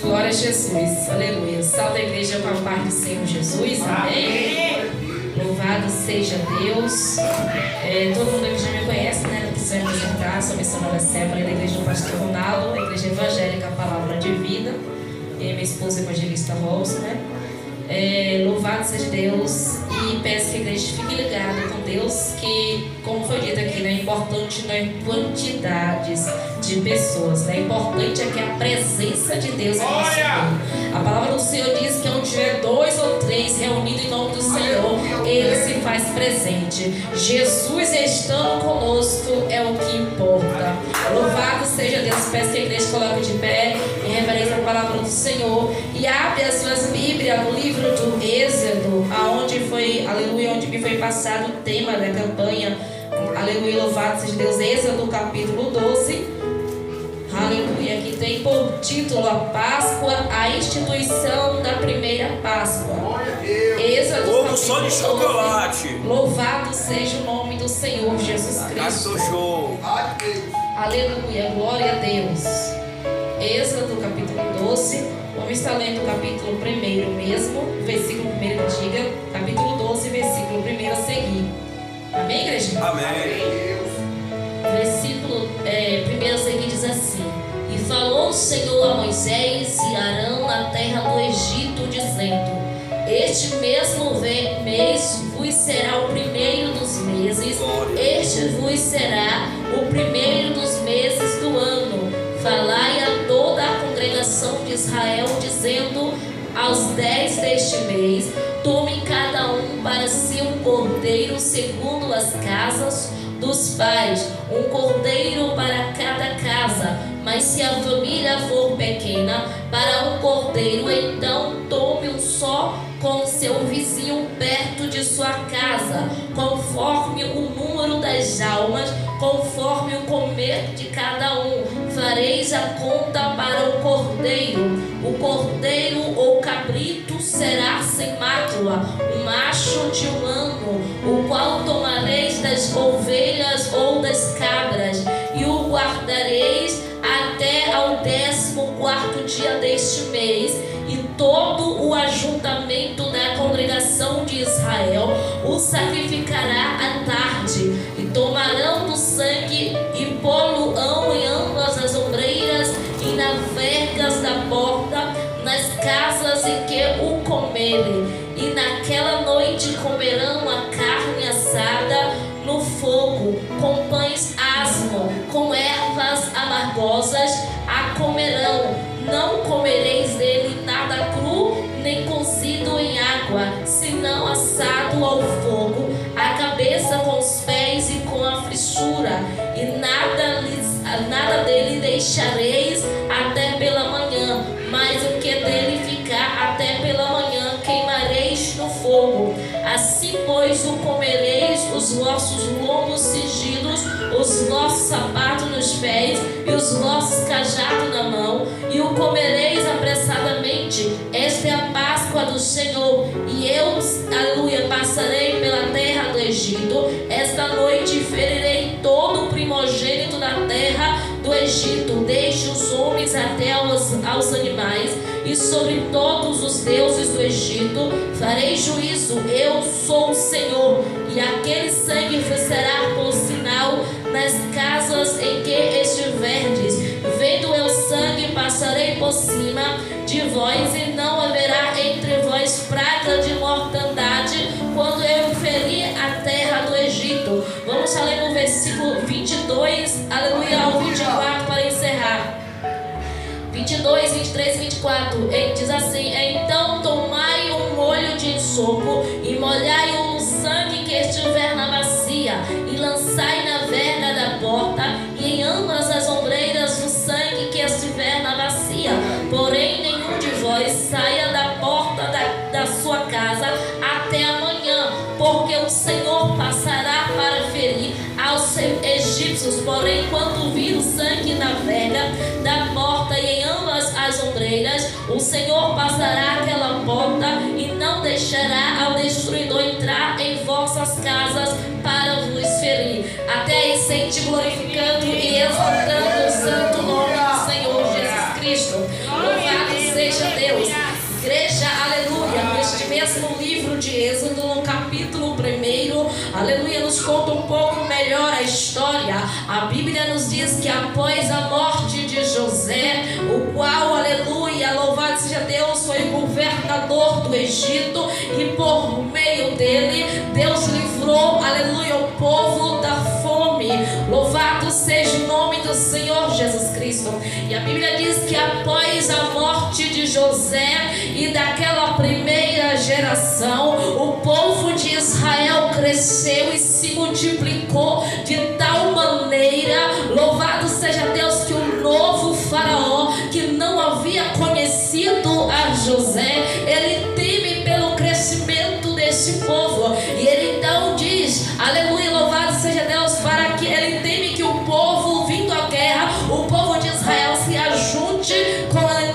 Glória a Jesus, aleluia. Salve a igreja com a paz do Senhor Jesus, amém. Louvado seja Deus. Todo mundo aqui já me conhece, né? Não preciso me apresentar, sou missionária Sébora da igreja do pastor Ronaldo, a igreja evangélica Palavra de Vida. E minha esposa evangelista Rosa, né? Louvado seja Deus, e peço que a igreja fique ligada com Deus, que, como foi dito aqui, né, importante não é quantidades de pessoas, né? Importante é que a presença de Deus é nosso meio. A palavra do Senhor diz que onde tiver 2 ou 3 reunidos em nome do Senhor, Ele se faz presente. Jesus estando conosco é o que importa. Louvado seja Deus. Peço que a igreja coloque de pé em reverência à palavra do Senhor e abre as suas Bíblias no livro do Êxodo, aonde foi, aleluia, onde me foi passado o tema da campanha, aleluia, louvado seja Deus. Êxodo capítulo 12, aleluia, que tem por título a Páscoa, a instituição da primeira Páscoa. Êxodo Ovo só de chocolate. 12, louvado seja o nome do Senhor Jesus Cristo. Show. Aleluia, glória a Deus. Êxodo capítulo 12, vamos estar lendo o capítulo 1 mesmo, versículo 1 que diga, capítulo 12, versículo 1 a seguir. Amém, igreja? Amém. Versículo 1 a seguir diz assim: E falou o Senhor a Moisés e Arão na terra do Egito, dizendo: Este mesmo mês vos será o primeiro dos meses, este vos será o primeiro dos meses do ano. Falai a toda a congregação de Israel, dizendo: Aos 10 deste mês, tome cada um para si um cordeiro segundo as casas dos pais, um cordeiro para cada casa. Mas se a família for pequena, para um cordeiro, então tome um só com seu vizinho perto de sua casa, conforme o número das almas, conforme o comer de cada um. Fareis a conta para o cordeiro ou cabrito será sem mácula, um macho de um ano, o qual tomareis das ovelhas ou das cabras, e o guardareis até ao 14º dia deste mês. E todo o ajuntamento da congregação de Israel o sacrificará à tarde, e tomarão do sangue e pô-lo-ão em ambas as ombreiras e nas vergas da porta, nas casas em que o comerem. E naquela noite comerão a carne assada no fogo, com pães asmo, com ervas amargosas a comerão. Não comereis dele nada cru, nem cozido em água, senão assado ao fogo, a cabeça com os pés e com a frissura, e nada dele deixareis até pela manhã, mas o que dele ficar até pela manhã queimareis no fogo. Assim, pois, o comereis, os vossos lombos cingidos, os vossos sapatos nos pés e os vossos cajados na mão, e o comereis apressadamente. Esta é a Páscoa do Senhor. E eu, aleluia, passarei pela terra do Egito. Esta noite ferirei todo o primogênito da terra do Egito, desde os homens até aos animais, e sobre todos os deuses do Egito farei juízo. Eu sou o Senhor. E aquele sangue será por sinal nas casas em que estiverdes. Vendo eu sangue, passarei por cima de vós, e não haverá entre vós praga de mortandade quando eu ferir a terra do Egito. Vamos ler no versículo 22, aleluia, ao 24 para encerrar. 22, 23 e 24, ele diz assim: Então tomai um molho de ensopo e molhai-o no sangue que estiver na bacia, e lançai na verga da porta e em ambas as ombreiras o sangue que estiver na bacia. Porém nenhum de vós saia da porta da sua casa até amanhã, porque o Senhor passará para ferir aos egípcios. Porém, quando vir o sangue na verga da porta e em ambas as ombreiras, o Senhor passará aquela porta e não deixará ao destruidor entrar em vossas casas para vos ferir. Até aí, sente glorificando e exaltando o santo nome do Senhor Jesus Cristo. Louvado seja mais no livro de Êxodo, no capítulo 1, aleluia, nos conta um pouco melhor a história. A Bíblia nos diz que após a morte de José, o qual, aleluia, louvado seja Deus, foi governador do Egito, e por meio dele, Deus livrou, aleluia, o povo da fome. Louvado seja o nome do Senhor Jesus Cristo. E a Bíblia diz que após a morte de José e daquela primeira geração, o povo de Israel cresceu e se multiplicou de tal maneira, louvado seja Deus, que o novo faraó, que não havia conhecido a José, ele teme pelo crescimento desse povo, e ele então diz, aleluia, louvado seja Deus, para que ele teme que o povo vindo à guerra, o povo de Israel se ajunte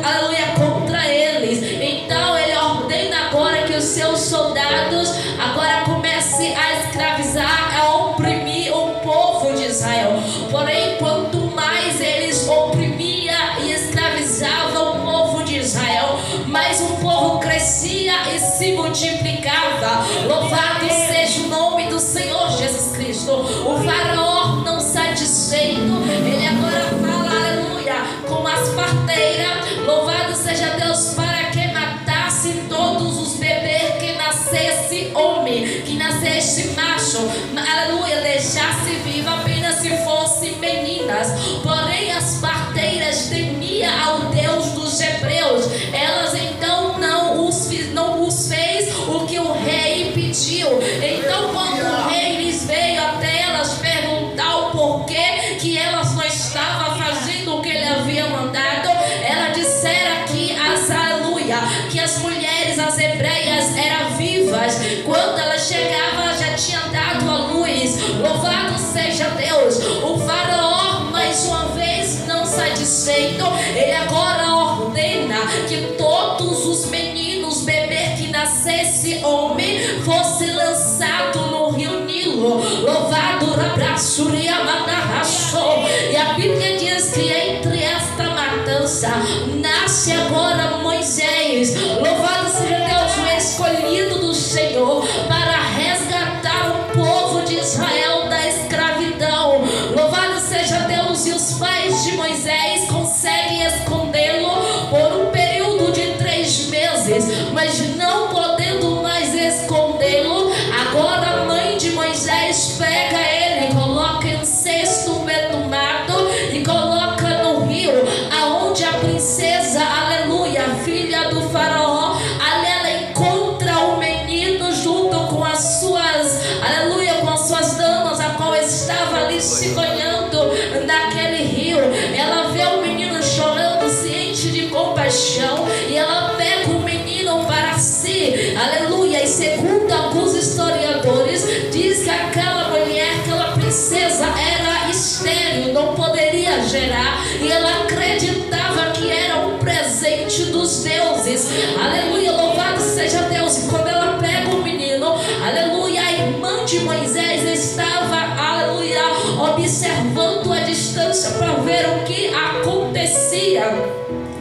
aleluia, contra eles. Então ele ordena agora que os seus soldados agora comecem a escravizar, a oprimir o povo de Israel. Porém, quanto mais eles oprimiam e escravizavam o povo de Israel, mais o povo crescia e se multiplicava. Louvado seja o nome do Senhor Jesus Cristo. O faraó, não satisfeito, ele agora fala, aleluia, com as parteiras, louvado seja Deus, para que matasse todos os bebês que nascesse homem, que nascesse macho, aleluia, deixasse viva apenas se fossem meninas. Porém as parteiras temiam ao Deus dos hebreus, elas então não os fez o que o rei pediu. Então quando o rei lhes veio até elas perguntar o porquê que elas não estavam fazendo o que ele havia mandado, ela dissera que que as mulheres, as hebreias, eram vivas. Quando ela chegava, já tinha dado a luz. Louvado seja Deus. O faraó, mais uma vez, não satisfeito, ele agora ordena que todos os meninos, bebês que nascesse homem, fosse lançado no rio Nilo. Louvado e a Bíblia diz que entre esta matança nasce agora Moisés. Louvado seja Deus, o escolhido do Senhor para resgatar o povo de Israel da escravidão. Louvado seja Deus. E os pais de Moisés conseguem escondê-lo por um período de 3 meses, mas não podendo mais escondê-lo, agora a mãe de Moisés pega ele, coloca em um cesto betumado e coloca no rio, aonde a princesa, aleluia, filha do faraó, ali ela encontra o menino junto com as suas, aleluia, com as suas damas, a qual estava ali se banhando naquele rio. Ela vê o menino chorando, ciente de compaixão, e ela pega o menino para si, aleluia. E segundo alguns historiadores, diz que aquela mulher, aquela princesa, era estéril, não poderia gerar, e ela acreditava que era um presente dos deuses. Aleluia, louvado seja Deus. E quando ela pega o menino, aleluia, a irmã de Moisés estava, aleluia, observando a distância para ver o que acontecia.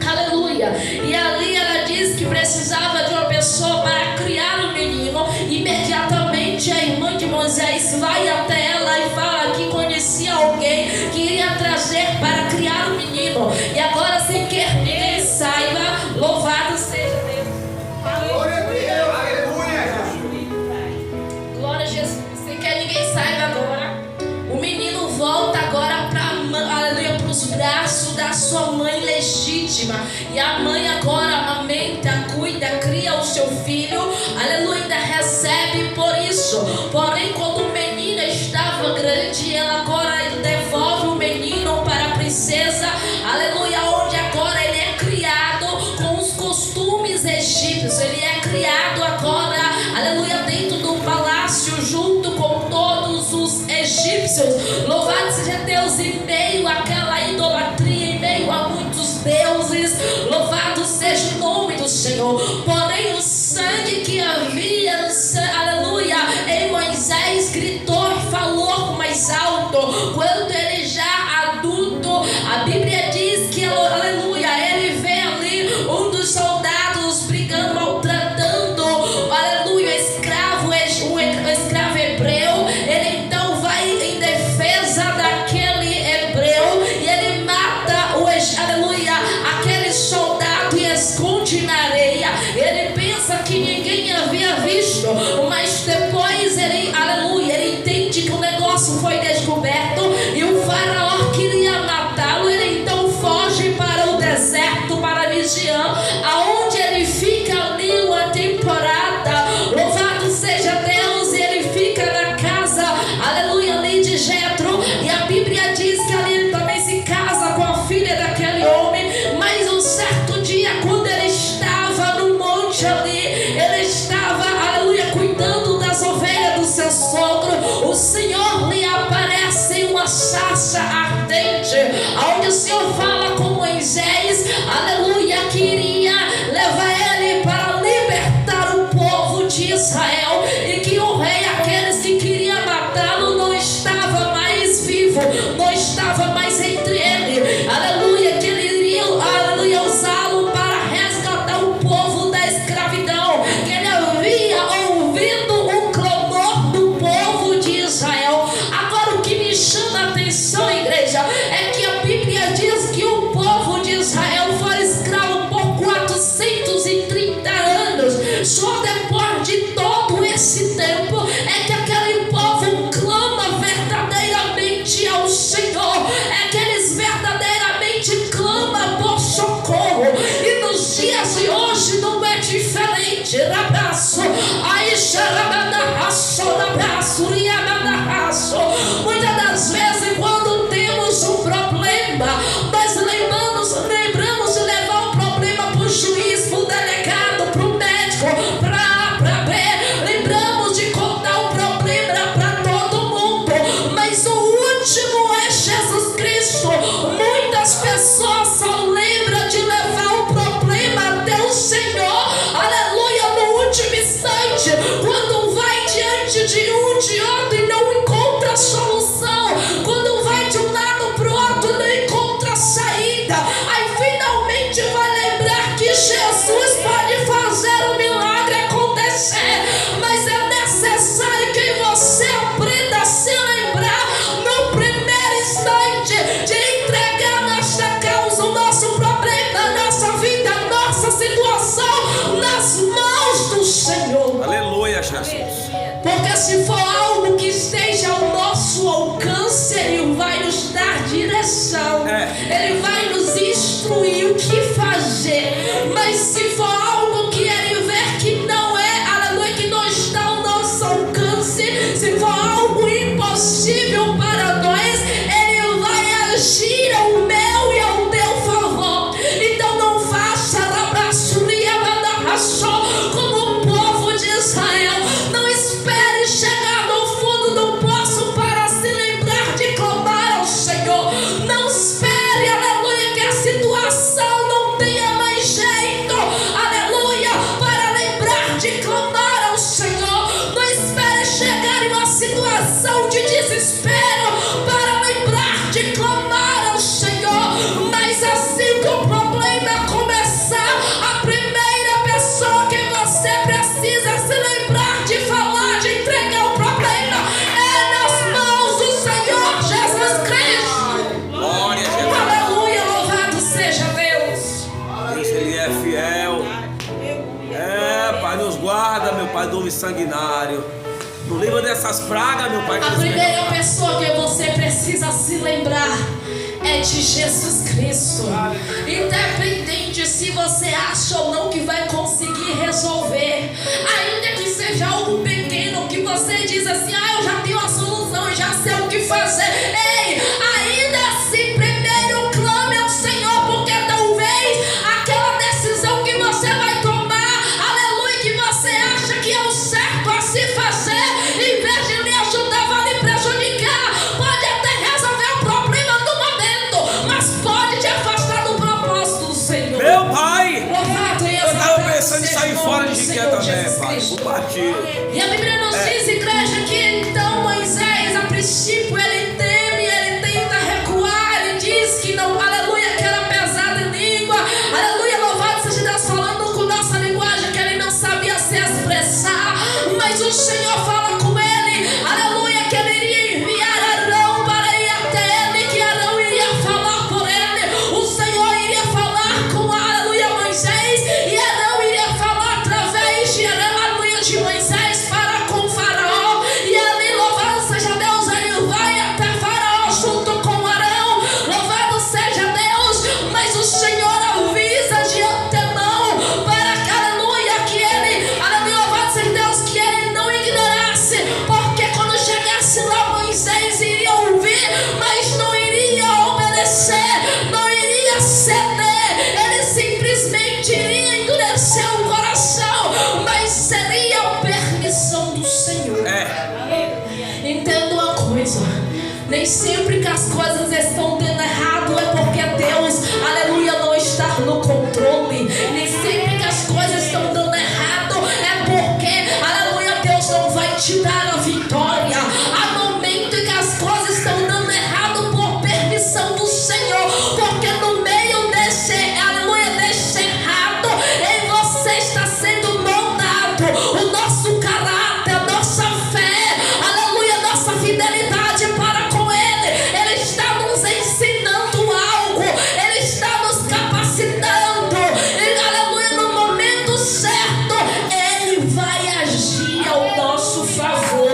Aleluia. E ali ela diz que precisava de uma pessoa para criar o menino. Imediatamente a irmã de Moisés vai até ela e fala que conhecia alguém que iria trazer para criar o menino. E agora, sem que ninguém saiba, louvado seja Deus. Glória a Jesus. Sem que ninguém saiba agora, o menino volta agora para os braços da sua mãe legítima. E a mãe agora amamenta, cuida, cria o seu filho, aleluia, ainda recebe por isso. Porém, quando o menino estava grande, ela agora devolve o menino para a princesa, aleluia, onde agora ele é criado com os costumes egípcios. Ele é criado agora, aleluia, dentro do palácio junto com todos os egípcios. Louvado seja Deus. Em meio àquela idolatria, em meio a muitos deuses, louvado seja o nome do Senhor. Porém o sangue que havia, aleluia, em Moisés gritou e falou mais alto. Quando ele já adulto, a Bíblia diz que, aleluia, ele vê ali um dos soldados brigando, maltratando, aleluia, que ninguém havia visto, mas depois ele, aleluia, ele entende que o negócio foi descoberto e o faraó queria matá-lo. Ele então foge para o deserto, para Midian, aonde ele fica ali uma temporada. Louvado seja Deus. E ele fica na casa, aleluia, ali de Jetro, e a Bíblia diz que ali ele também se casa com a filha daquele homem. Mas um certo dia, quando ele estava no monte ali, ele estava, aleluia, cuidando das ovelhas do seu sogro, o Senhor lhe aparece em uma sarça ardente, onde o Senhor fala com Moisés, aleluia, que iria levar ele para libertar o povo de Israel, e que o rei, aqueles que queriam matá-lo, não estava mais vivo, não estava mais entre ele, aleluia, que ele iria, aleluia, usá-lo para resgatar o povo da escravidão, que ele havia ouvido o clamor do povo de Israel. Agora, o que me chama a atenção, igreja, é que a Bíblia diz que o povo de Israel foi escravo por 430 anos. Só depois de todo esse tempo é que aquele povo clama verdadeiramente ao Senhor, é que eles verdadeiramente clamam por socorro. E nos dias de hoje não é diferente. Rabaço, aí xarabanaço, rabaço, riabanaço. Muitas das vezes, quando temos um problema, nós lembramos de levar o problema para o juiz, para o delegado, para o médico, para ver. Lembramos de contar o problema para todo mundo, mas o último é Jesus Cristo. Muitas pessoas só lembram de levar o problema até o Senhor, aleluia, no último instante, quando vai diante de um, de outro e não encontra solução, quando vai de um lado para o outro e não encontra saída, aí finalmente vai lembrar que Jesus pode fazer o milagre acontecer. Mas é necessário que você aprenda a se lembrar no primeiro instante de entregar nossa causa, o nosso problema, a nossa vida, a nossa situação nas mãos do Senhor. Aleluia, Jesus. Porque se for algo que esteja ao nosso alcance, Ele vai nos dar direção, Ele vai nos instruir o que fazer. Mas se for algo que Ele ver que não é, aleluia, que não está ao nosso alcance, se for algo impossível para nós, Ele vai agir ao meu e ao teu favor. Então não faça como o povo de Israel. Não espere chegar no fundo do poço para se lembrar de clamar ao Senhor. Não espere, aleluia, que a situação não tenha mais jeito, aleluia, para lembrar de clamar ao Senhor. Não espere chegar em uma situação de desespero para lembrar de clamar ao Senhor. Mas assim que o problema começar, a primeira pessoa que você precisa se lembrar de falar, de entregar o problema, é nas mãos do Senhor Jesus Cristo. Glória a Jesus. Aleluia, louvado seja Deus. Deus, Ele é fiel. Pai, nos guarda, meu Pai, do homem sanguinário. Nos livra dessas pragas, meu Pai. A primeira pessoa que você precisa se lembrar é de Jesus Cristo. Independente se você acha ou não que vai conseguir resolver, ainda que seja algo pequeno que você diz assim, eu já tenho a solução, eu já sei o que fazer. Ei, ainda assim, primeiro clame ao Senhor, porque talvez aquela decisão que você vai tomar, aleluia, que você acha que é o certo a se fazer, em vez de lhe ajudar, vai lhe prejudicar. Pode até resolver o problema no momento, mas pode te afastar do propósito do Senhor. Meu Pai, Louvado e eu estava exaltado pensando em seja sair o fora nome de do Jiqué Senhor também, Jesus Pai. Cristo. Vou partir. E a Bíblia nos diz, igreja, que então Moisés, a princípio, ele teme, ele tenta recuar, ele diz que não, aleluia, que era pesado em língua, aleluia, louvado seja Deus, falando com nossa linguagem, que ele não sabia se expressar, mas o Senhor fala com ele, aleluia, que ele iria enviar Arão para ir até ele, que Arão iria falar por ele, o Senhor iria falar com, aleluia, Moisés, e Arão iria falar através de Nem sempre que as coisas estão dando errado é porque Deus, aleluia, não está no controle. Nem sempre que as coisas estão dando errado é porque, aleluia, Deus não vai te dar a vitória. Há momento em que as coisas estão dando errado por permissão do Senhor, porque no meio desse, aleluia, desse errado, em você está sendo moldado o nosso caráter, a nossa fé, aleluia, nossa fidelidade para com Ele. Ele está nos ensinando algo, Ele está nos capacitando, e, aleluia, no momento certo Ele vai agir ao nosso favor.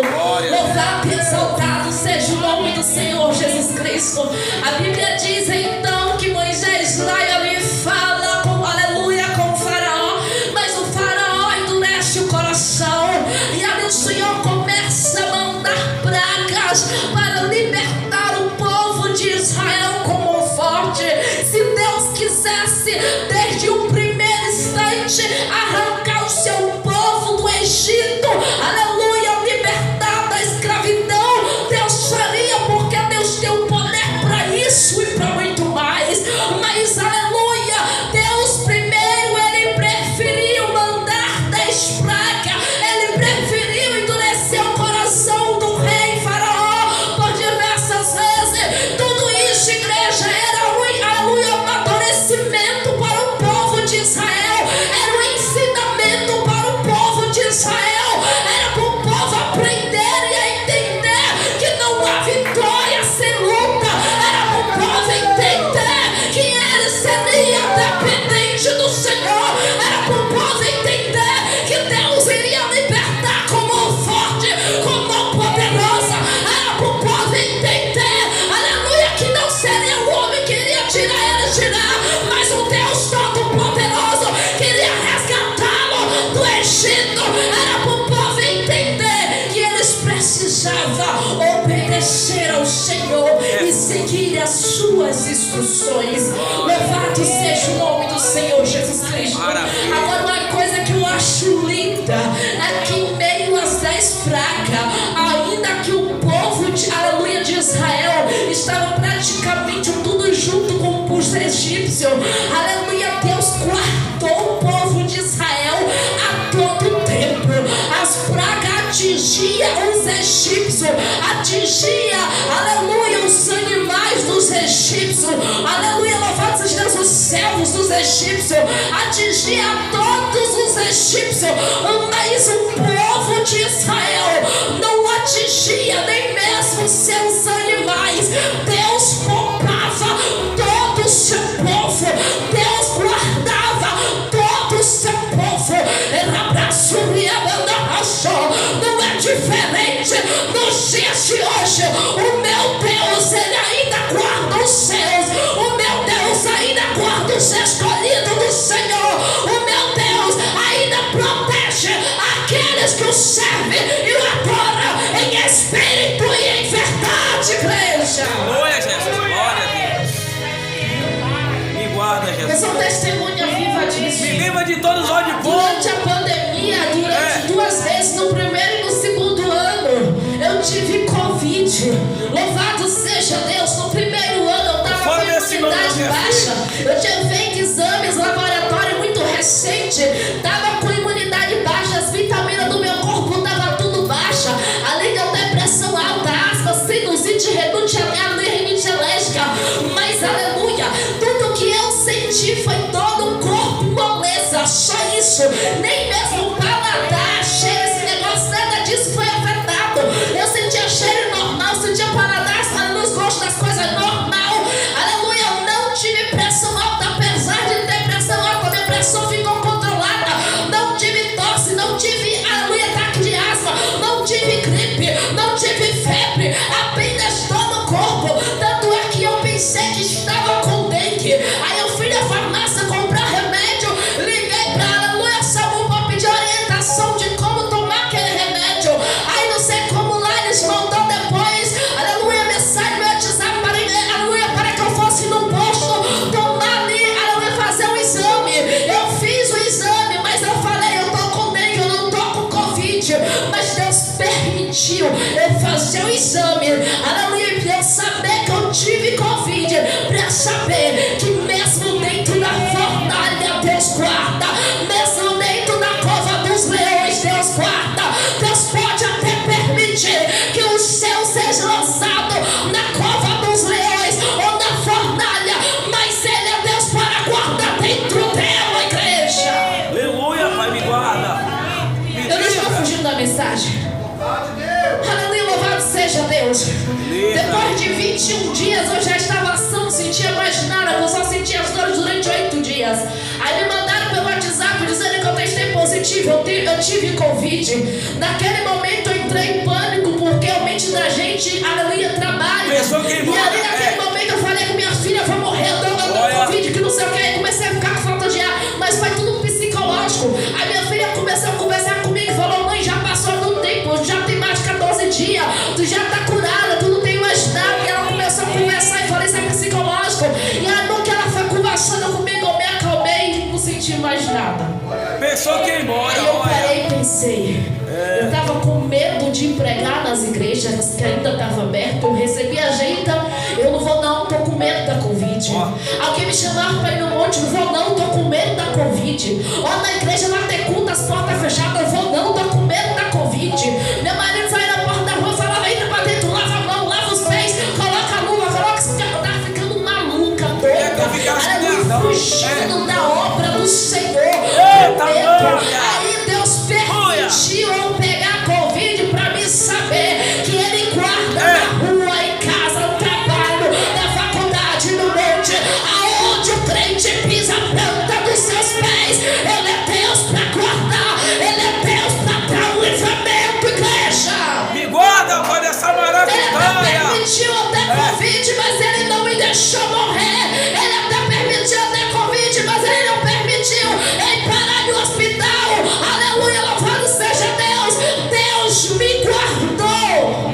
Louvado e exaltado seja o nome do Senhor Jesus Cristo. A Bíblia diz então que Moisés lá ele fala com, aleluia, com o faraó, mas o faraó endurece o coração, e ali o Senhor começa a mandar pragas para libertar o povo de Israel como um forte. Se Deus quisesse desde o primeiro instante arrancar o seu povo do Egito, aleluia, libertar da escravidão, Deus faria, porque Deus tem o poder para isso e para muito mais. Mas, aleluia, Deus primeiro, Ele preferiu mandar 10 pragas, Ele preferiu endurecer o coração do rei faraó por diversas vezes. Tudo isso, igreja, era aleluia, um amadurecimento para o povo de Israel, era um ensinamento para o povo de Israel, era para o povo aprender e a entender que não há vitória sem luta, era para o povo entender que ele seria dependente do Senhor, era para o povo entender que Deus iria libertar como um forte, como um poderoso, era para o povo entender, aleluia, que não seria o homem que iria tirar, mas o Deus Todo-Poderoso queria resgatá-lo do Egito. Era para o povo entender que eles precisavam obedecer ao Senhor e seguir as suas instruções. Louvado seja o nome do Senhor Jesus Cristo. Agora, uma coisa que eu acho linda é que em meio às 10 pragas, ainda que o povo de, aleluia, de Israel estava praticamente tudo junto com os egípcios, aleluia, Deus guardou o povo de Israel a todo tempo. As pragas atingiam os egípcios, atingia, aleluia, os animais dos egípcios, aleluia, louvado seja Deus, os servos dos egípcios, atingia todos os egípcios, mas o povo de Israel não atingia nem mesmo seus animais. Deus poupava todo o seu povo, Deus guardava todo o seu povo. Era abraço e a banda rachou. Não é diferente nos dias de hoje. O meu Deus, Ele ainda guarda os seus. O meu Deus ainda guarda os escolhidos do Senhor. O meu Deus ainda protege aqueles que o servem e o adoram em espírito e em verdade, igreja. Glória a Jesus, glória a Deus. Me guarda, Eu Jesus. sou testemunha viva disso. Me livra de todos os ódios. Durante a pandemia, durante 2 vezes, no primeiro e no segundo ano, eu tive Covid. Louvado seja Deus. No primeiro ano eu estava com imunidade baixa. Eu tinha feito exames laboratório muito recente. Estava com imunidade baixa, as vitaminas do meu corpo estavam tudo baixa. Além de eu ter pressão alta, asma, sinusite, rinite alérgica. Mas aleluia, tudo que eu senti foi todo o corpo moleza. Só isso, nem mesmo o paladar, cheiro, esse negócio, nada disso foi afetado. Eu sentia cheiro normal, sentia paladar, nos gostos das coisas normal. Aleluia, eu não tive pressão alta, apesar de ter pressão alta, minha pressão ficou controlada. Não tive tosse, não tive, aleluia, ataque de asma, não tive gripe, não tive febre, apenas dor no corpo. Tanto é que eu pensei que estava com dengue. Aí eu fui na farmácia comprar remédio, liguei pra aleluia, SAMU pra pedir orientação. eu tive Covid. Naquele momento eu entrei em pânico, porque a mente da gente, aleluia, trabalha. Pensou que E ali naquele momento eu falei com minha filha, vou morrer, eu dou Covid, que não sei o que. Aí comecei a ficar com falta de ar, mas foi tudo psicológico. Aí minha filha começou a conversar comigo e falou: mãe, já passou do tempo, já tem mais de 14 dias, tu já tá curada, tu não tem mais nada. E ela começou a conversar e falei: isso é psicológico. E aí no que ela foi conversando comigo, eu me acalmei e não senti mais nada. Pensou que ia embora. Aí eu parei e pensei. Eu estava com medo de pregar nas igrejas que ainda estavam abertas. Eu recebi a agenda. Eu não vou não, estou com medo da Covid. Alguém me chamava para ir no monte. Não vou não, estou com medo da Covid. Ó, na igreja lá tem culto, as portas fechadas. Eu vou não, estou com medo da Covid. Meu marido saiu na porta da rua e falava: entra para dentro, lava a mão, lava os pés, coloca a luva, coloca isso. Eu estava ficando maluca, doida. Fugindo da obra do Senhor. Aí Deus permitiu eu pegar Covid para me saber que Ele guarda na rua, em casa, no trabalho, na faculdade, no monte, aonde o crente pisa a planta dos seus pés. Ele é Deus para guardar, Ele é Deus para dar um livramento, igreja. Me guarda, Pai, dessa maravilha. Ele até permitiu eu ter Covid, mas Ele não me deixou morrer. Ele até permitiu eu ter Covid, mas Ele não permitiu eu parar no hospital. Aleluia, louvado seja Deus. Deus me guardou.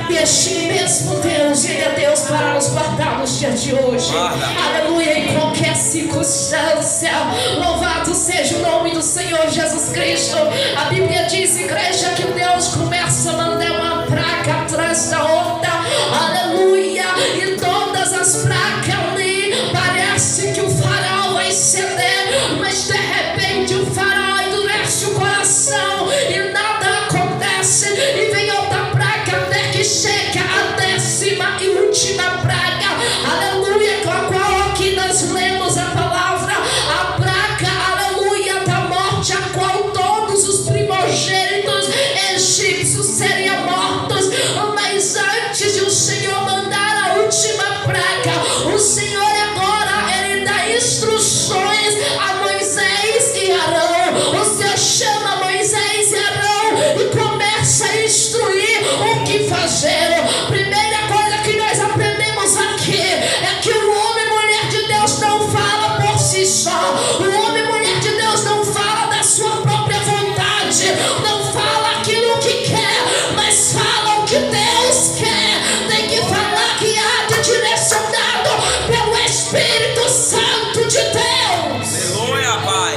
E este mesmo Deus, Ele é Deus para nos guardar nos dias de hoje. Aleluia, em qualquer circunstância. Louvado seja o nome do Senhor Jesus Cristo. A Bíblia diz, igreja, que Deus começa a mandar uma praga atrás da outra. Aleluia, e todas as pragas ali, parece que o farol vai ceder, mas de repente o farol endurece o coração e nada acontece, e vem outra praga até que chega a 10ª e última praga, aleluia, com a qual aqui nós lemos a palavra, a praga, aleluia, da morte, a qual todos os primogênitos egípcios seriam mortos. Mas antes de o Senhor mandar a última praga, o Senhor agora, Ele dá instruções a Moisés e Arão. O Senhor chama Moisés e Arão e começa a instruir o que fazer. Primeira coisa que nós aprendemos aqui é que o homem e mulher de Deus não fala por si só. O homem e mulher de Deus não fala da sua própria vontade, não fala aquilo que quer, mas fala o que Deus quer. Tem que falar guiado e direcionado pelo Espírito Santo de Deus. Aleluia, Pai.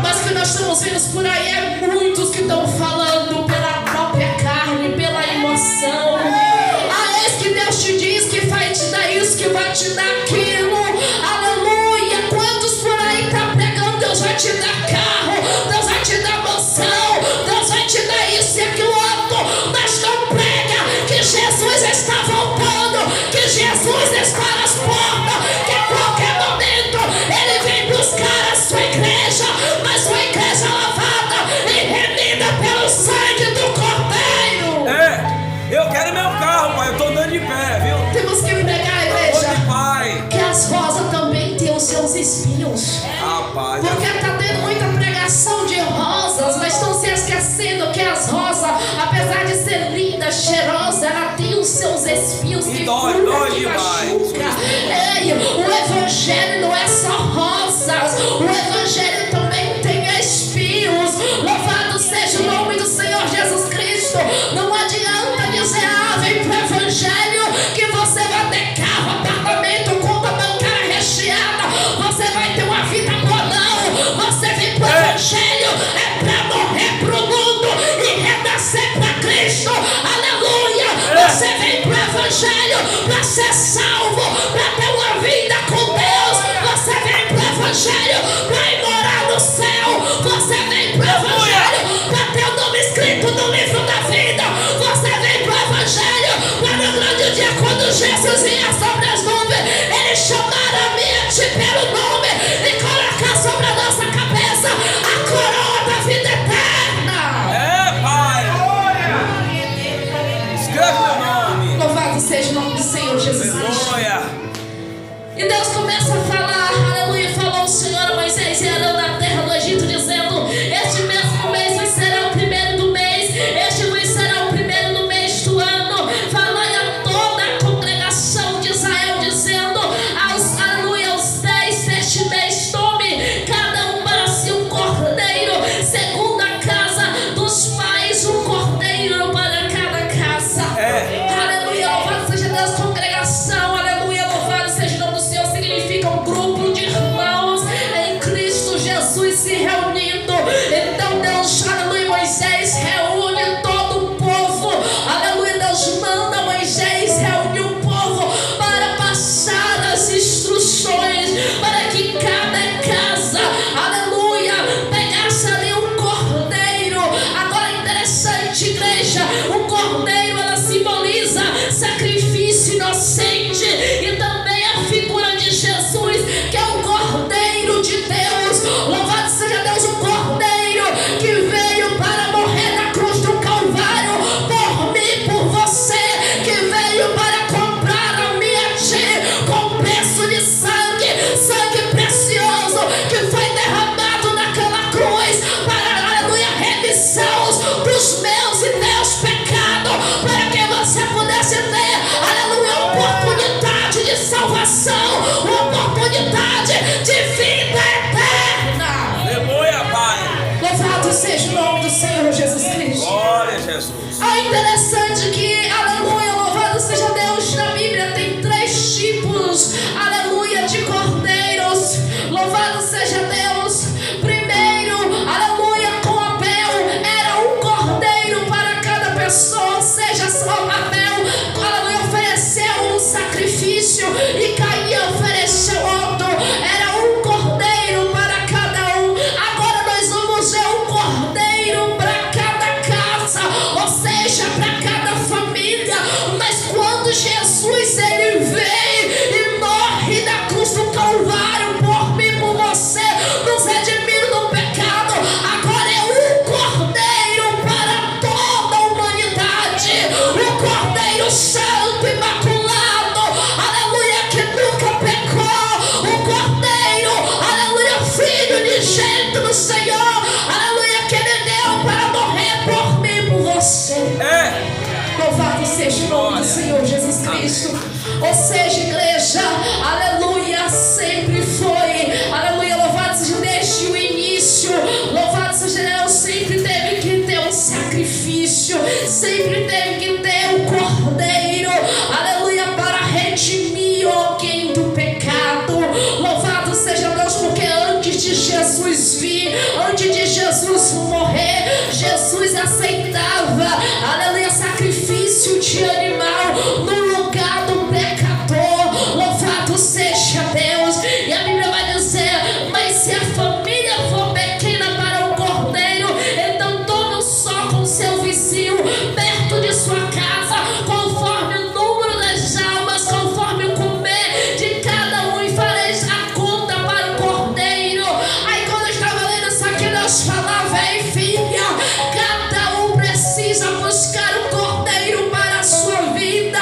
Mas o que nós estamos vendo por aí é muitos que estão falando pela própria carne, pela emoção. Ah, eis que Deus te diz que vai te dar isso, que vai te dar aquilo. Aleluia. Quantos por aí tá pregando? Deus vai te dar carro, Deus vai te dar mansão, Deus vai te dar isso e aquilo outro. Mas não prega que Jesus está voltando, que Jesus está nas portas, que a qualquer momento Ele vem buscar a sua igreja, mas uma igreja lavada e remida pelo sangue do Cordeiro. Eu quero meu carro, Pai. Eu tô andando de pé, viu? Temos que pregar, igreja, Onde, Pai? que as rosas também têm os seus espinhos. Rapaz. Porque está tendo muita pregação de rosas, mas estão se esquecendo que as rosas, apesar de ser linda, cheirosa, ela tem os seus espinhos que dói que demais. machuca. Ei, o evangelho não é só rosas, o evangelho também tem espinhos. Louvado seja o nome do Senhor Jesus Cristo. Não adianta dizer, vem pro evangelho, que você vai ter carro, apartamento, conta bancária recheada, você vai ter uma vida boa. Não, você vem pro evangelho é pra morrer pro mundo e renascer pra Cristo. Aleluia. Você vem pro evangelho pra ser salvo, pra ter uma vida com Deus. Você vem pro evangelho pra ir morar no céu. Você vem pro evangelho pra ter o nome escrito no livro da vida. Você vem pro evangelho pra no grande dia, quando Jesus vinha sobre as nuvens, Ele chamar a mente pelo nome e colocar sobre a nossa cabeça a coroa da vida eterna. Pai. Escreve meu nome. Louvado seja o nome do Senhor Jesus Cristo. Aleluia. E Deus começa a falar, aleluia, falou o Senhor a Moisés se reunindo. Então Deus, aleluia, Moisés reúne todo o povo. Aleluia, Deus manda Moisés reunir o povo para passar as instruções, para que cada casa, aleluia, pegasse ali um cordeiro. Agora é interessante, igreja, o cordeiro ela simboliza sacrifício inocente e também a figura de Jesus, que é o cordeiro de Deus. Louvado seja Deus, o cordeiro que veio para morrer na cruz do Calvário por mim, por você, que veio para comprar a mim e a ti com preço de sangue, sangue precioso que foi derramado naquela cruz para, aleluia, remissão dos meus e teus pecados, para que você pudesse ter, aleluia, oportunidade de salvação, oportunidade de vida eterna. Aleluia, Pai. Louvado seja o nome do Senhor Jesus Cristo. Glória a Jesus. É interessante que, aleluia, louvado seja Deus, na Bíblia tem 3 tipos, aleluia, de cordeiros. Louvado seja Deus. Primeiro, aleluia, com Abel, era um cordeiro para cada pessoa, ou seja, só Abel, aleluia, ofereceu um sacrifício e Caim ofereceu outro. Era um cordeiro para cada um. Agora nós vamos ver um cordeiro para cada casa, ou seja, para cada família. Mas quando Jesus ele veio e morre na cruz do Calvário por mim, por você, nos redimindo do pecado, agora é um cordeiro para toda a humanidade, um cordeiro santo, imaculado, aleluia, que nunca pecou, um cordeiro, aleluia, filho unigênito do Senhor, aleluia, que ele deu para morrer por mim, por você. Louvado seja o nome do Senhor Jesus Cristo. Ou seja, igreja, aleluia, sempre foi, aleluia, louvado seja desde o início, louvado seja Deus, sempre teve que ter um sacrifício, sempre teve que ter um cordeiro, aleluia, para redimir alguém do pecado. Louvado seja Deus, porque antes de Jesus vir, antes de Jesus morrer, Jesus aceitava, aleluia, sacrifício de animal no lugar do pecador. Louvado seja Deus. E a Bíblia vai dizer: mas se a família for pequena para o cordeiro, então tome só com seu vizinho perto de sua casa, conforme o número das almas, conforme o comer de cada um, e fareis a conta para o cordeiro. Aí quando eu estava lendo isso aqui, Deus falava: ei filha, cada um precisa buscar o cordeiro para a sua vida,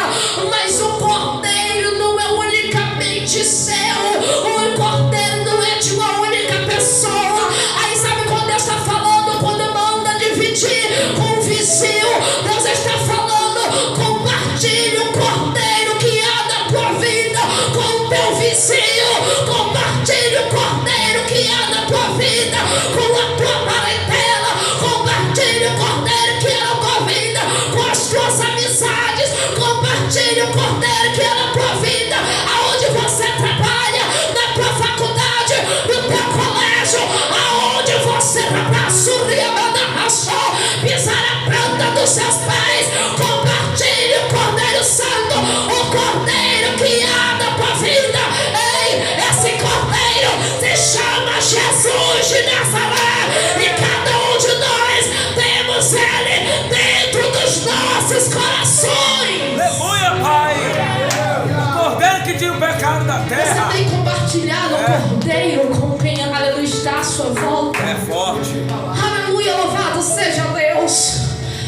mas o cordeiro não é unicamente seu, o cordeiro não é de uma única pessoa. Aí sabe quando Deus está falando, quando manda dividir com o vizinho, Deus está falando: compartilhe o cordeiro que há na tua vida com o teu vizinho, compartilhe o cordeiro que há na tua vida com a tua parentela, compartilhe o cordeiro que há na tua vida com as tuas amizades, compartilhe o cordeiro que há na tua vida aonde você trabalha, na tua faculdade, no teu colégio, aonde você trabalha, pisar a planta dos seus pés. Compartilhe o cordeiro santo, o cordeiro que há na tua vida. Ei, esse cordeiro se chama Jesus de Nazaré, e cada um de nós temos ele dentro dos nossos corações. Aleluia, Pai. O cordeiro que tira o pecado da terra. Você tem compartilhado o cordeiro com quem, aleluia, está à sua volta. É forte. Aleluia, louvado seja Deus.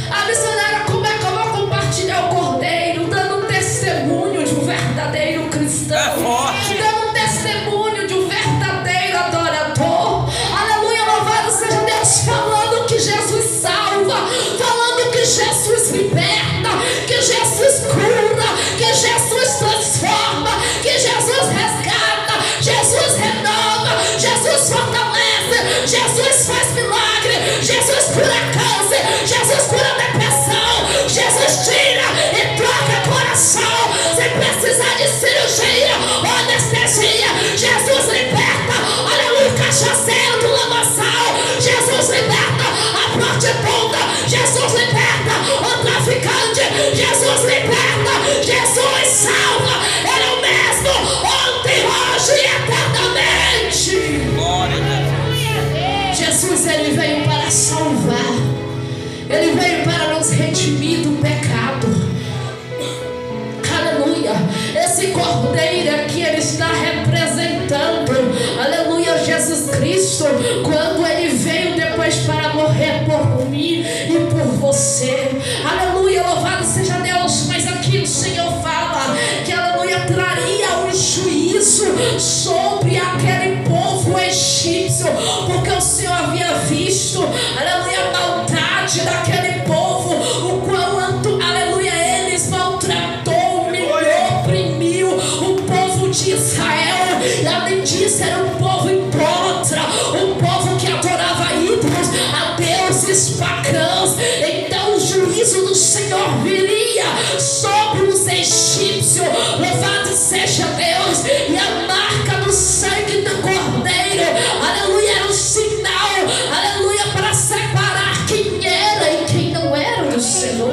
A missionária, como é que eu vou compartilhar o cordeiro? Dando testemunho de um verdadeiro cristão. É forte. Dando testemunho de um verdadeiro adorador. Aleluia, louvado seja Deus. Falando que Jesus salva, falando que Jesus liberta, que Jesus cura, que Jesus transforma, que Jesus resgata, Jesus renova, Jesus fortalece, Jesus faz milagre, Jesus cura câncer, Jesus cura depressão, Jesus tira e troca coração. Se precisar de cirurgia ou anestesia, Jesus liberta. Aleluia, cachaceiro do lamaçal, Jesus liberta, Jesus salva. Ele é o mesmo ontem, hoje e eternamente. Glória a Deus. Jesus, ele veio para salvar. Ele veio para nos redimir do pecado. Aleluia. Esse cordeiro aqui, ele está representando, aleluia, Jesus Cristo, quando ele veio depois para morrer por mim e por você. Aleluia, louvado seja Deus. Mas aqui o Senhor fala que, aleluia, traria um juízo sobre aquele povo egípcio, porque o Senhor havia visto, aleluia, a maldade daquele povo, o quanto, aleluia, eles maltratou, humilhou, oprimiu o povo de Israel. E além disso, era um povo idólatra, um povo que adorava ídolos, a deuses pagãos. Então o juízo do Senhor viria sobre os egípcios. Louvado seja Deus. E a marca do sangue do cordeiro, aleluia, era um sinal, aleluia, para separar quem era e quem não era do Senhor.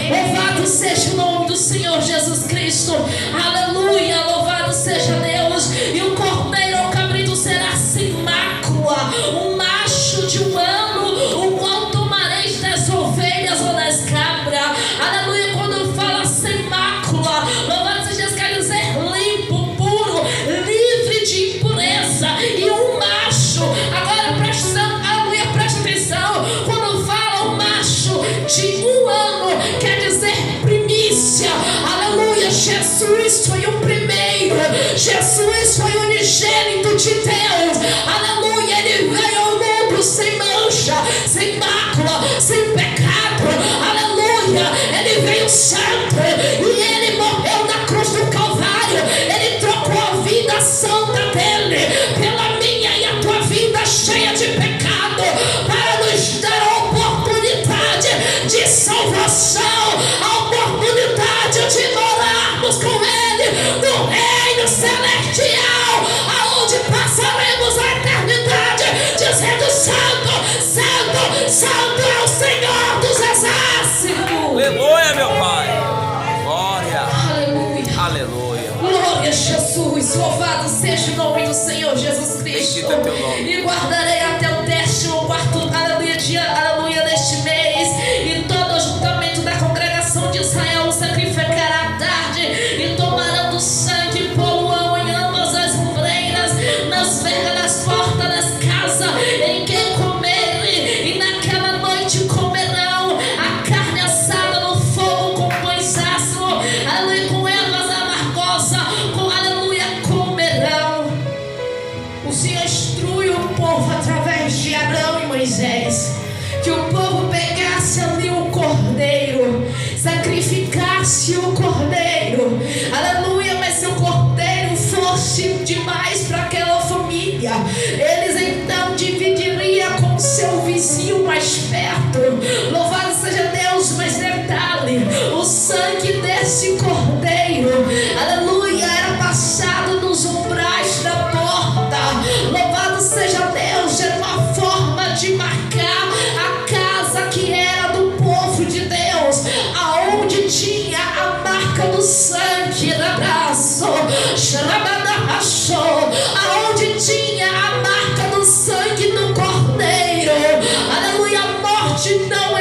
Louvado seja o nome do Senhor Jesus Cristo. Aleluia, louvado seja Deus. E o cordeiro ou cabrito será sem mácula, um macho de um ano, o qual tomareis das ovelhas ou das cabras. Aleluia, quando fala sem mácula, louvado seja Deus, quer dizer limpo, puro, livre de impureza. E um macho, agora presta atenção, aleluia, presta atenção, quando fala um macho de um ano, quer dizer primícia. Aleluia, Jesus foi o primeiro, Jesus foi o unigênito de Deus. Aleluia, ele veio ao mundo sem mancha, sem mácula, sem pecado. Aleluia, ele veio santo e ele morreu na cruz do Calvário. Ele trocou a vida santa dele pela minha e a tua vida cheia de pecado, para nos dar a oportunidade de salvação, a oportunidade de morarmos com ele no reino celestial, aonde passaremos a eternidade dizendo: Santo, Santo, Santo é o Senhor dos exércitos. Aleluia, meu Pai. Glória. Aleluia. Aleluia. Glória a Jesus. Louvado seja o nome do Senhor Jesus Cristo. Bendito é teu nome. E guardarei até o 14º, aleluia, dia, aleluia, deste mês. E todo o ajuntamento da congregação de Israel sacrificará à tarde, e tomarão do sangue e poluão em ambas as ombreiras, nas vergas das portas das casas em que comerem. E naquela noite comerão a carne assada no fogo com pães ácidos, aleluia, com ervas amargosas, com, aleluia, comerão. O Senhor instrui o povo através de Arão e Moisés, que o povo pegasse ali o cordeiro, sacrificasse o cordeiro, aleluia. Mas se o cordeiro fosse demais para aquela família, eles então dividiriam com seu vizinho mais perto. Louvado seja Deus. Mas detalhe, o sangue desse cordeiro, aleluia, era passado nos umbrais da porta. Louvado seja Deus. Era uma forma de marcar a casa que era do povo de Deus, aonde tinha a marca do sangue da braço, aonde tinha a marca do sangue do cordeiro. Aleluia, a morte não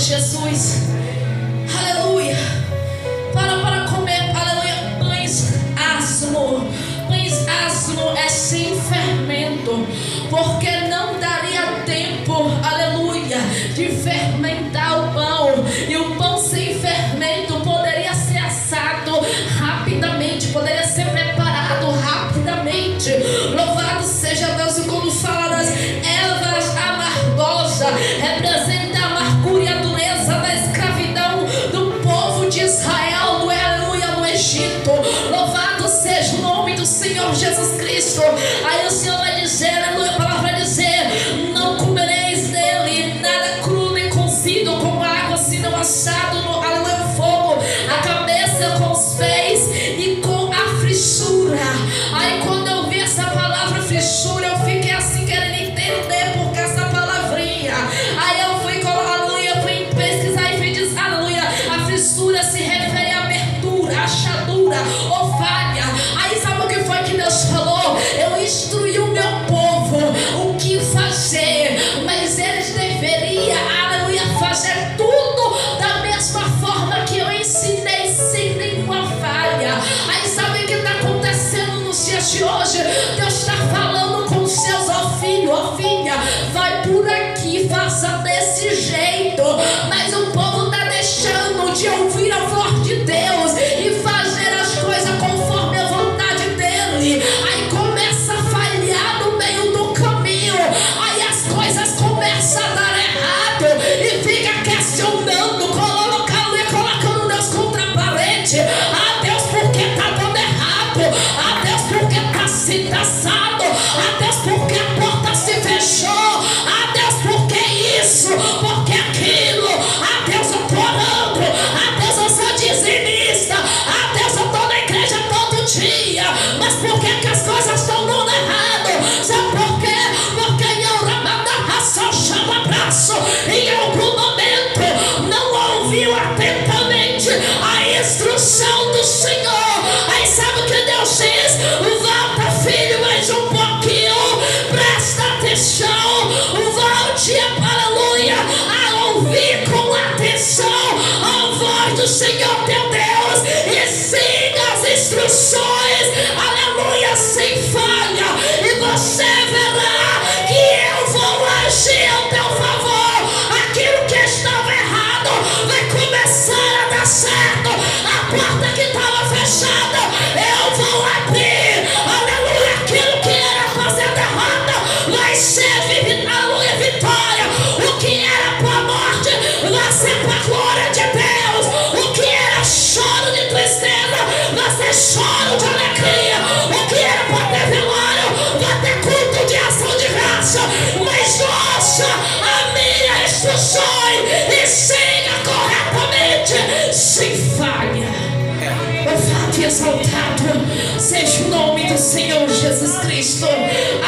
Jesus. Aleluia. Para comer, aleluia, pães asmo. Pães asmo é sem fermento, porque não daria tempo, aleluia, de fermentar o pão. E o pão sem fermento poderia ser assado rapidamente, poderia ser preparado rapidamente. Louvado seja Deus. E quando fala das ervas amargosas, representa a amargura e a dureza da escravidão do povo de Israel, aleluia, no Egito. Louvado seja o nome do Senhor Jesus Cristo. Aí o Senhor vai dizer, aleluia, a palavra vai dizer: não comereis dele nada cru nem cozido com água, senão assado no, aleluia, fogo, a cabeça com os pés e com a frissura. Aí quando eu vi essa palavra frissura, eu fiquei assim querendo entender por que essa palavrinha. Aí eu fui, aleluia, fui pesquisar e fui dizer, aleluia, a frissura se refere à abertura, achadura ou falha. Aí sabe o que foi que Deus falou? Eu instruí o meu povo o que fazer, mas eles deveriam, aleluia, fazer tudo da mesma forma que eu ensinei, sem nenhuma falha. Aí sabe o que está acontecendo nos dias de hoje? Deus está falando com os seus, ó filho, ó filha, vai por aqui, faça desse jeito. Mas o povo está deixando de ouvir a voz de Deus e fazer as coisas conforme a vontade dele. Aí começa a falhar no meio do caminho. Aí as coisas começam a dar errado e fica questionando, colocando Deus contra a parede. Ah, Deus, por que está dando errado? Ah, Deus, por que está se traçado? Ah, Deus, por que a porta se fechou? Ah, Deus, por que isso? Por que aquilo? Ah, Deus, eu estou orando. Ah, Deus, eu sou dizimista. Ah, Deus, eu estou na igreja todo dia. Mas por que as coisas estão dando errado? Sabe por quê? Porque eu raça chama abraço. Em algum momento não ouviu atentamente a instrução do Senhor. Aí sabe o que Deus diz? Volta, filho, mais um pouquinho. Presta atenção. Volte, aleluia, a ouvir com atenção a voz do Senhor teu Deus e siga as instruções, aleluia, sem falha. E você verá que eu vou agir ao teu favor. Aquilo que estava errado vai começar a dar certo. A porta que estava fechada, eu vou abrir, aleluia. Aquilo que era fazer derrota vai ser, aleluia, vitória. O que era para a morte vai ser para a glória de Deus. O que era choro de tristeza vai ser choro de alegria. O que era para ter velório vai ter culto de ação de graça. Mas ouça a minha instrução e siga corretamente, sem falha. Louvado e exaltado seja o nome do Senhor Jesus Cristo.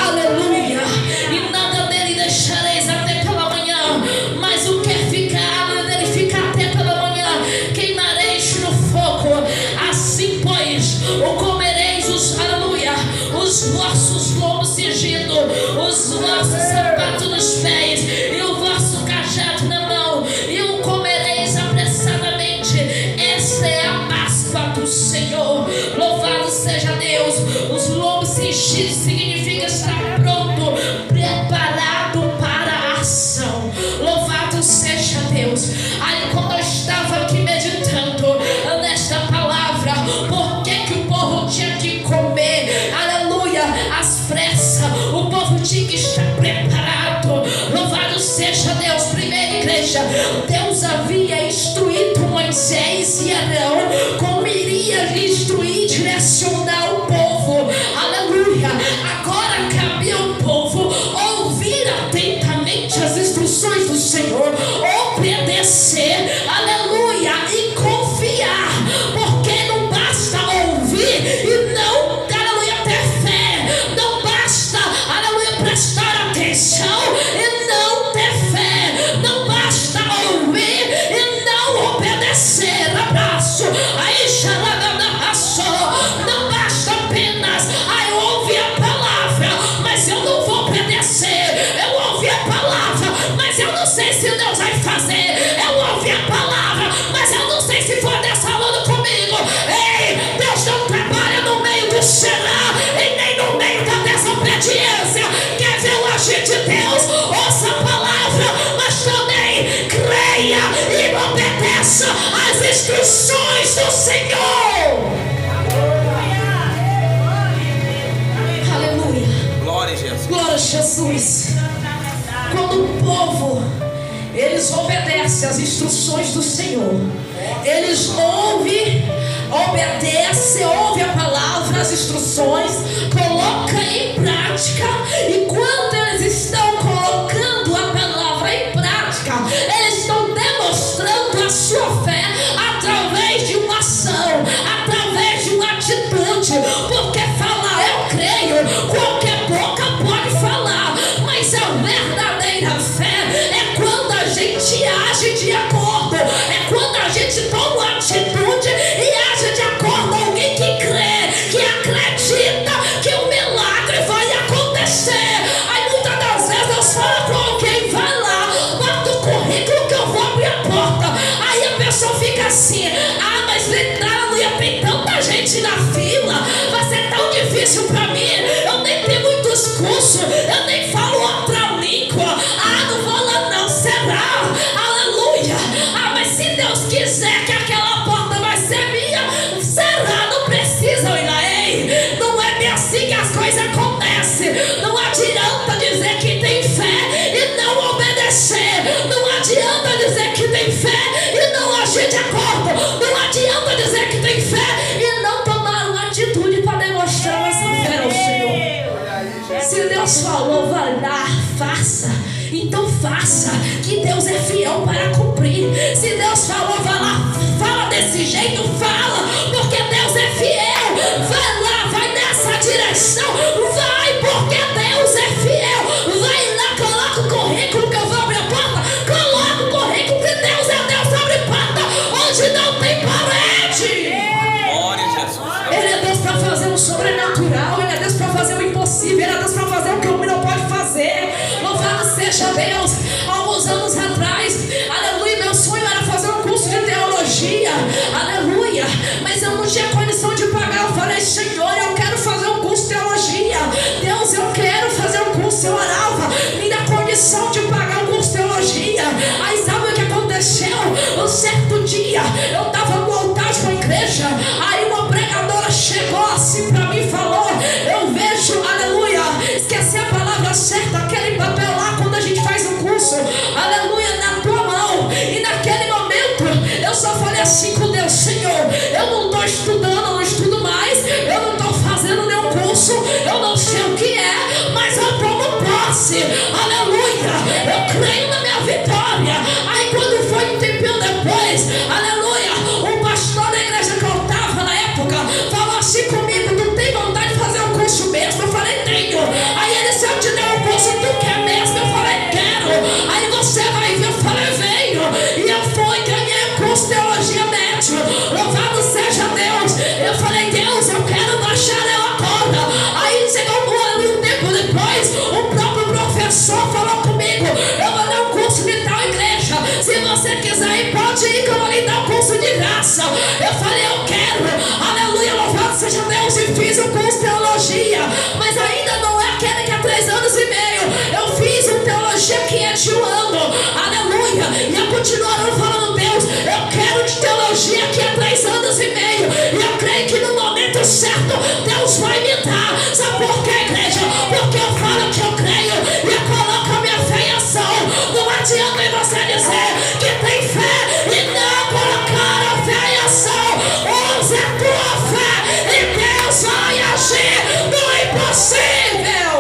Aleluia. E nada dele deixareis até pela manhã, mas o que ficar, dele fica até pela manhã, queimareis no fogo. Assim pois, o comereis aleluia, os vossos lombos cingidos, os vossos sapatos nos pés e o vosso cajado na mão, e o comereis apressadamente. Esta é a Páscoa do Senhor. Louvado seja Deus. Os lombos cingidos significa estar pronto, preparado para a ação. Louvado seja Deus. Aí quando eu estava aqui meditando nesta palavra, por que o povo tinha que comer, aleluia, às pressas, o povo tinha que estar preparado. Louvado seja Deus. Primeira igreja, Deus havia instruído Moisés e Arão como iria instruir, direcionar o povo, aleluia. Agora cabia ao povo ouvir atentamente as instruções do Senhor, obedecer, aleluia, e confiar. Porque não basta ouvir e não, aleluia, ter fé. Não basta, aleluia, prestar atenção. Jesus. Quando o povo, eles obedecem às instruções do Senhor, eles obedecem, ouvem a palavra, as instruções, colocam em prática, e quando eles estão colocando a palavra em prática, eles estão demonstrando a sua fé através de uma ação, através de uma atitude, porque falar eu creio, qualquer boca pode falar, mas a verdadeira fé é quando a gente age de acordo, é quando a gente toma uma atitude e age de acordo. Alguém que crê, que acredita que o milagre vai acontecer. Aí muitas das vezes Deus fala com alguém, vai lá, bota o currículo que eu vou abrir a porta. Aí a pessoa fica assim, mas não ia ter tanta gente na fila, vai ser tão difícil pra mim, eu nem tenho muitos cursos, eu nem falo outra língua, não vou lá não, será? Aleluia. Mas se Deus quiser que aquela porta vai ser minha, será? Não precisa, ei, não é bem assim que as coisas acontecem. Não adianta dizer que tem fé e não obedecer, não adianta dizer que tem fé e não agir de acordo, não adianta dizer que tem fé e não tomar uma atitude para demonstrar essa fé ao Senhor. Se Deus falou, vai lá, faça, então faça, que Deus é fiel para cumprir. Se Deus falou, vai lá, fala desse jeito, fala, porque Deus é fiel. Vai lá, vai nessa direção, vai, porque Deus é fiel. Vai lá, coloca o currículo que eu vou abrir a porta, coloca o currículo que Deus é Deus, abre porta onde não tem parede. Glória a Jesus. Ele é Deus para fazer o sobrenatural, Ele é Deus para fazer o impossível, Ele é Deus para fazer o que o homem não pode fazer. Louvado seja Deus. Alguns anos atrás, aleluia, meu sonho era fazer um curso de teologia, aleluia, mas eu não tinha condição de pagar. Eu falei, Senhor, eu quero fazer um curso de teologia. Deus, eu quero fazer um curso. Eu orava, me dá condição de pagar um curso de teologia. Aí sabe o que aconteceu? Um certo dia, eu estava no altar com a igreja, aí uma pregadora chegou assim para mim e falou, eu vejo, aleluia, esqueci a palavra certa, aquele papel lá quando a gente faz um curso, aleluia, na tua mão. E naquele momento eu só falei assim com Deus, Senhor, eu não estou estudando, eu não estudo mais, eu não estou fazendo nenhum curso, eu não sei o que é, mas eu tomo posse, aleluia, eu creio na minha vitória. Aí quando foi um tempinho depois, aleluia, o pastor da igreja que eu estava na época falou assim comigo, tu tem vontade de fazer um curso mesmo? Eu falei, tenho. Aí ele disse, eu te dei um curso, tu quer mesmo? Eu falei, quero. Aí você vai ver, eu falei, venho. E eu fui, ganhei o curso de teologia médio. Louvado seja Deus. Eu falei, Deus, eu quero bacharel agora. Aí chegou um tempo depois, o próprio professor falou comigo, eu vou dar um curso de tal igreja, se você quiser ir, pode ir que eu vou lhe dar um curso de graça. Eu falei, eu quero, aleluia, louvado seja Deus, e fiz o curso de teologia, mas ainda não é aquele que é 3 anos e meio, eu fiz um teologia que é de 1 ano, aleluia, e eu continuo falando, Deus, eu quero de teologia que é 3 anos e meio, e eu creio que no momento certo, Deus vai me dar. Sabe por quê, igreja? Porque eu falo que eu creio, e eu coloco a minha fé em ação. Não adianta você dizer que tem fé e não colocar a fé em ação. Use a tua fé e Deus vai agir no impossível.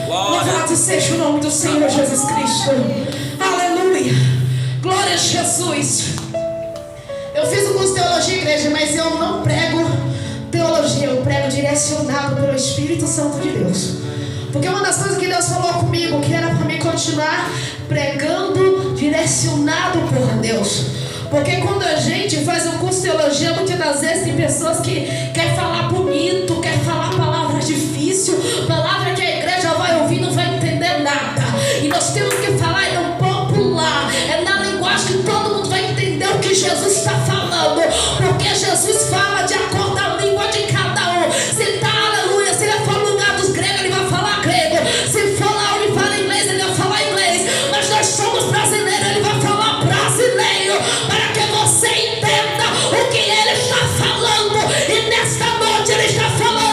Louvado seja o nome do Senhor Jesus Cristo. Aleluia. Glória a Jesus. Eu fiz o curso de teologia, igreja, mas eu não prego teologia, eu prego direcionado pelo Espírito Santo de Deus. Porque uma das coisas que Deus falou comigo, que era para mim continuar pregando direcionado por Deus. Porque quando a gente faz um curso de teologia, muitas das vezes tem pessoas que querem falar bonito, querem falar palavras difíceis, palavra que a igreja vai ouvir e não vai entender nada. E nós temos que falar em um popular, é na linguagem que todo mundo vai entender o que Jesus está falando. Porque Jesus fala de acordo com a língua de cada um. Se está, aleluia, se ele for no lugar dos gregos, ele vai falar grego. Se for lá onde fala inglês, ele vai falar inglês. Mas nós somos brasileiros, ele vai falar brasileiro, para que você entenda o que ele está falando. E nesta noite ele está falando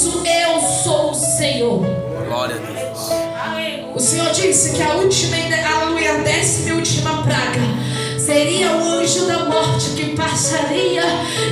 isso eu sou o Senhor. Glória a Deus. O Senhor disse que a última, aleluia, a 10ª praga seria o anjo da morte que passaria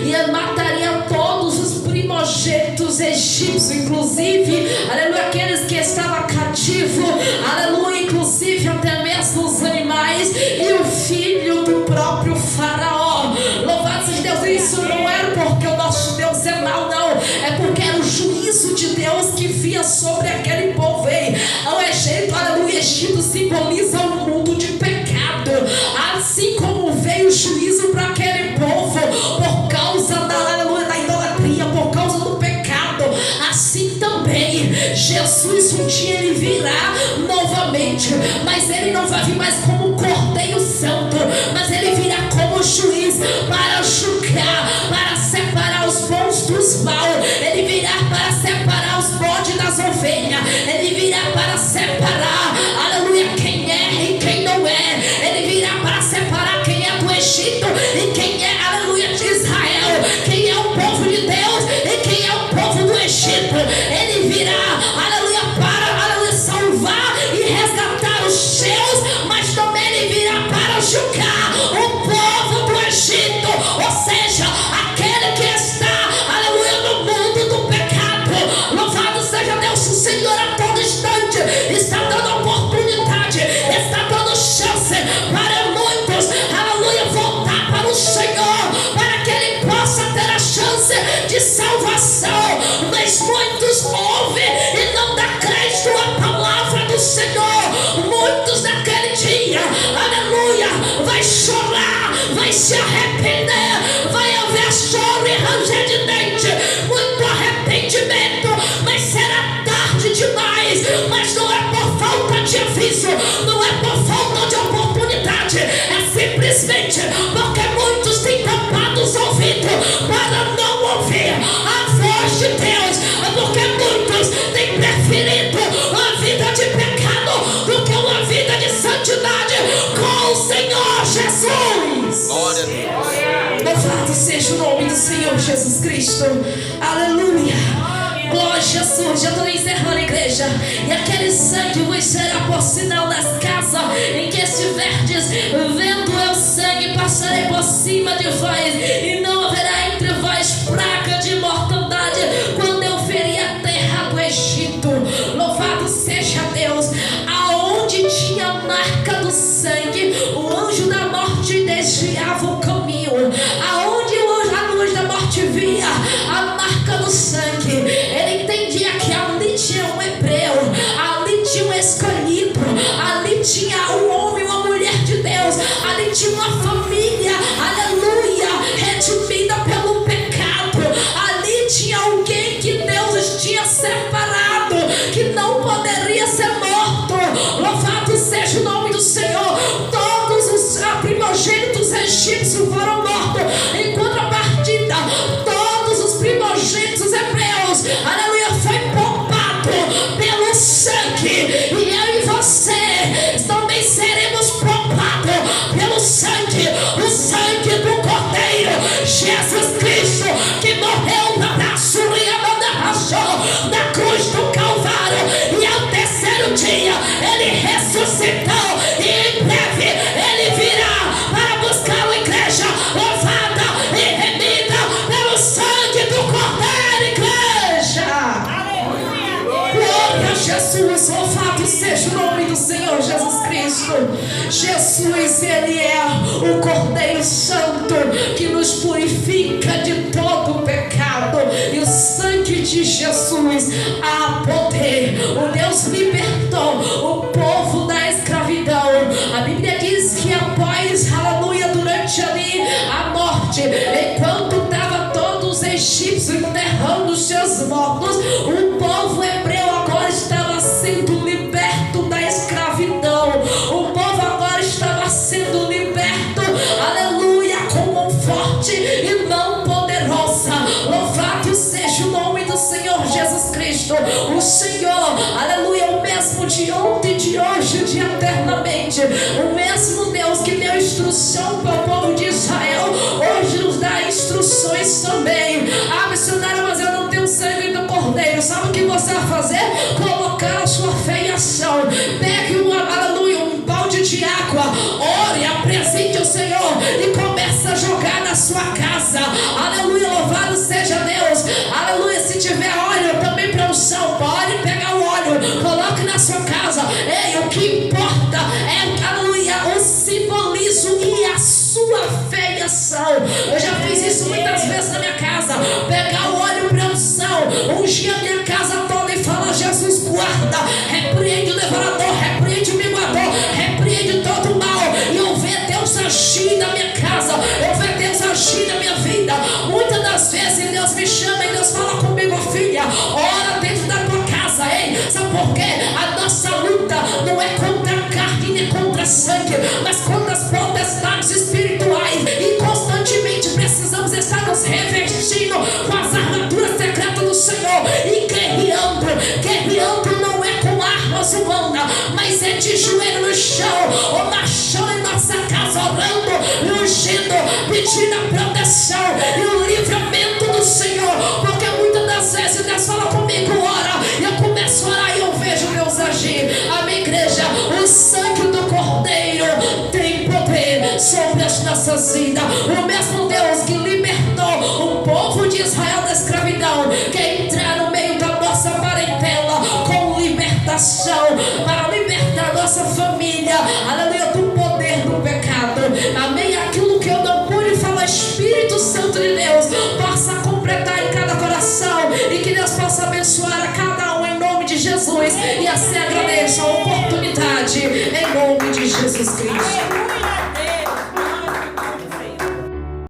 e mataria todos os primogênitos egípcios, inclusive, aleluia, aqueles que estavam cativos, aleluia, inclusive até mesmo os animais e o filho do próprio faraó. Louvado seja Deus. Isso não era porque o nosso Deus é mau, não, é porque era o juízo de Deus que via sobre aquele povo. O Egito, aleluia, o Egito simboliza um mundo de pecado, assim como veio o juízo para aquele povo por causa da idolatria, por causa do pecado, assim também Jesus um dia ele virá novamente, mas ele não vai vir mais como Cordeiro Santo, mas ele virá como juiz para julgar, para separar os bons dos maus. Ele virá para separar os bodes das ovelhas, ele virá para separar, aleluia, quem é e quem não é. Ele virá para separar quem é do Egito e quem é, aleluia, de Israel, quem é o povo de Deus e quem é o povo do Egito. Ele virá, aleluia, para, aleluia, salvar e resgatar os seus, mas também ele virá para julgar o povo do Egito, ou seja, aquele que está, aleluia, no mundo do pecado. Louvado seja Deus. O Senhor a todo instante está dando oportunidade, está dando chance para muitos, aleluia, voltar para o Senhor, para que ele possa ter a chance de salvação. Mas muitos ouvem e não dá crédito à palavra do Senhor. Muitos naquele dia, aleluia, vai chorar, vai se arrepender, vai haver choro e ranger de dente, muito arrependimento, mas será tarde demais. Mas não é por falta de aviso, não é por falta de oportunidade, é simplesmente porque muitos têm tampado os ouvidos para não ouvir a voz de Deus, é porque muitos têm preferido a vida de pecado do que uma vida de santidade com o Senhor Jesus. Glória a Deus. Louvado seja o nome do Senhor Jesus Cristo. Aleluia. Glória a Jesus. Já estou encerrando a igreja. E aquele sangue vos será por sinal nas casas em que estiverdes. Vendo eu sangue, passarei por cima de vós, e não haverá entre vós praga de mortandade quando eu ferir a terra do Egito. Louvado seja Deus. Aonde tinha a marca do sangue, o anjo da morte desviava o caminho. Aonde a luz da morte via a marca do sangue, ele entendia que ali tinha um hebreu, ali tinha um escolhido, ali tinha um homem, uma mulher de Deus, ali tinha uma família, aleluia, redimida pelo pecado. Ali tinha alguém que Deus tinha separado, que não poderia ser morto. Louvado seja o nome do Senhor. Todos os primogênitos egípcios foram mortos, em contrapartida, todos os primogênitos hebreus, aleluia, foi poupado pelo sangue. E eu e você também seremos poupados pelo sangue, o sangue do Cordeiro Jesus Cristo, que morreu na cruz do Calvário, e ao terceiro dia ele ressuscitou, e em breve ele virá para buscar uma igreja louvada e remida pelo sangue do Cordeiro. Igreja, glória a Jesus. Louvado seja o nome do Senhor Jesus Cristo. Jesus, ele é o Cordeiro Santo que nos purifica de todo o pecado, e o sangue de Jesus há poder. O Deus libertou o povo da escravidão. A Bíblia diz que após, aleluia, durante ali a morte, enquanto estavam todos os egípcios enterrando os seus mortos, o povo hebreu agora estava sendo liberto da escravidão. O povo agora estava sendo liberto, aleluia, com mão forte e mão poderosa. Louvado seja o nome do Senhor Jesus Cristo. O Senhor, aleluia, o mesmo de ontem, de hoje, de eternamente. O mesmo Deus que deu instrução para o povo de Israel, hoje nos dá instruções também. Ah, missionário, mas eu não tenho sangue do Cordeiro. fazer? Colocar a sua fé em ação. Pegue aleluia, um balde de água, ore, apresente o Senhor e começa a jogar na sua casa. Aleluia, louvado seja Deus. Aleluia, se tiver óleo também para unção, pode pegar o óleo, coloque na sua casa. Ei, o que importa é, aleluia, o simbolismo e a sua fé em ação. Eu já fiz isso muitas vezes na minha casa. Pegar o óleo para unção, ungir a minha casa toda e falar: Jesus, guarda, repreende o devorador, repreende o minguador, repreende todo o mal. E eu ver Deus agir na minha casa, eu ver Deus agir na minha vida. Muitas das vezes Deus me chama e Deus fala comigo: filha, ora dentro da tua casa. Ei, sabe por quê? A nossa luta não é contra a carne nem contra sangue, mas contra as potestades espirituais. E constantemente precisamos estar nos revestindo com as armaduras secretas do Senhor e guerreando. Guerreando não é com armas humanas, mas é de joelho no chão, ou marchando em nossa casa, orando, ungindo, pedindo a proteção e o livramento do Senhor. Porque muitas das vezes Deus fala comigo: ora, e eu começo a orar e eu vejo Deus agir. Amém, igreja? O sangue do Cordeiro tem poder sobre as nossas vidas. O mesmo Deus que libertou o povo de Israel da escravidão quer entrar no meio da nossa parentela com libertação, para libertar a nossa família, aleluia, do poder do pecado. Amém? Aquilo que eu não pude falar, Espírito Santo de Deus possa completar em cada coração e que Deus possa abençoar a cada um em nome de Jesus. E assim agradeço a oportunidade em nome de Jesus Cristo.